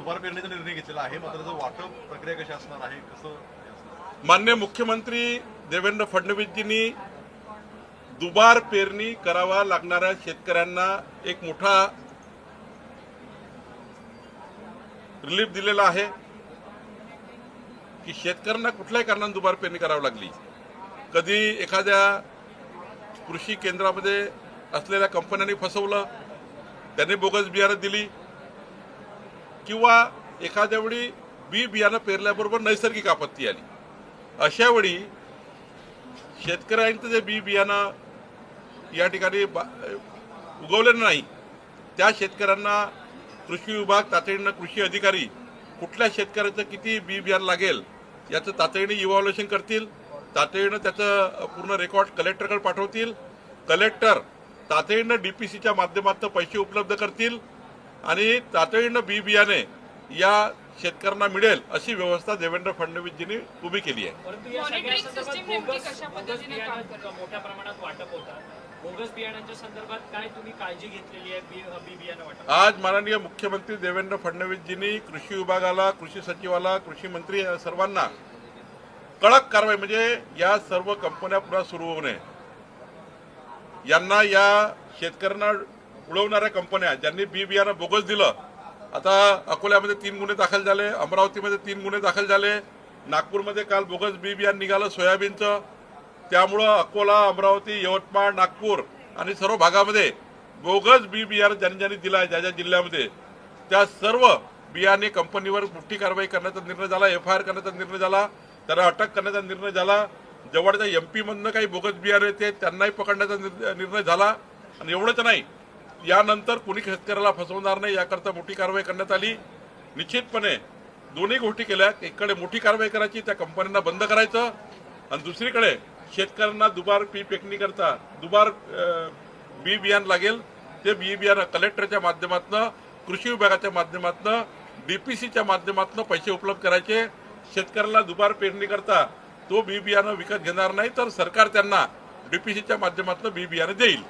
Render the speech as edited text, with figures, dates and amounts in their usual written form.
दुबार पेरणीचा निर्णय घेतलेला आहे, मात्र जो वाटप प्रक्रिया कशी असणार आहे, कसं? माननीय मुख्यमंत्री देवेंद्र फडणवीसजींनी दुबार पेरणी करावा लागणाऱ्या शेतकऱ्यांना एक मोठा रिलीफ दिलेला आहे की शेतकऱ्यांना कुठल्याही कारणाने दुबार पेरणी करावी लागली, कधी एखाद्या कृषी केंद्रामध्ये असलेल्या कंपन्यांनी फसवलं, त्यांनी बोगस बियाणं दिली, किंवा एखाद्या वेळी बी बियाणं पेरल्याबरोबर नैसर्गिक आपत्ती आली, अशा वेळी शेतकऱ्यांचं जे बी बियाणं या ठिकाणी उगवलेलं नाही, त्या शेतकऱ्यांना कृषी विभाग तातडीनं कृषी अधिकारी कुठल्या शेतकऱ्याचं किती बी बियाणं लागेल याचं तातडीने इव्हॅल्युएशन करतील, तातडीनं त्याचं पूर्ण रेकॉर्ड कलेक्टरकडे पाठवतील, कलेक्टर तातडीनं डीपीसीच्या माध्यमातून पैसे उपलब्ध करतील आणि तातडीनं बी बियाणे या शेतकऱ्यांना मिळेल अशी व्यवस्था देवेंद्र फडणवीसजींनी उभी केली आहे. परंतु या सगळ्या संदर्भात बोगस बियाणं मोठ्या प्रमाणात वाटप होतात. बोगस बियाणांच्या संदर्भात काय तुम्ही काळजी घेतलेली आहे बी बियाणं वाटप? आज माननीय मुख्यमंत्री देवेंद्र फडणवीसजींनी कृषी विभागाला, कृषी सचिवाला, कृषी मंत्री या सर्वांना कडक कारवाई, म्हणजे या सर्व कंपन्या पुन्हा सुरू होऊ नये, यांना या शेतकऱ्यांना उडवणाऱ्या कंपन्या ज्यांनी बी बियाणं बोगस दिलं, आता अकोल्यामध्ये 3 गुन्हे दाखल झाले, अमरावतीमध्ये 3 गुन्हे दाखल झाले, नागपूरमध्ये काल बोगस बी बियाणं निघालं सोयाबीनचं, त्यामुळं अकोला, अमरावती, यवतमाळ, नागपूर आणि सर्व भागामध्ये बोगस बी बियाणं ज्यांनी दिला आहे, ज्या ज्या जिल्ह्यामध्ये, त्या सर्व बियाणे कंपनीवर मोठी कारवाई करण्याचा निर्णय झाला, FIR करण्याचा निर्णय झाला, त्यांना अटक करण्याचा निर्णय झाला, जवळच्या MP मधनं काही बोगस बियाणे येते त्यांनाही पकडण्याचा निर्णय झाला. आणि एवढंच नाही, यानंतर कुणी शेतकऱ्याला फसवणार नाही याकरता मोठी कारवाई करण्यात आली. निश्चितपणे दोन्ही गोष्टी केल्या, एकीकडे मोठी कारवाई करायची, त्या कंपन्यांना बंद करायचं, आणि दुसरीकडे शेतकऱ्यांना दुबार पीक पेरणी करता दुबार बी बियाणं लागेल, ते बी बियाणं कलेक्टरच्या माध्यमातून, कृषी विभागाच्या माध्यमातून, डीपीसीच्या माध्यमातून पैसे उपलब्ध करायचे. शेतकऱ्याला दुबार पेरणी करता तो बी बियाणं विकत घेणार नाही, तर सरकार त्यांना डीपीसीच्या माध्यमातून बी बियाणं देईल.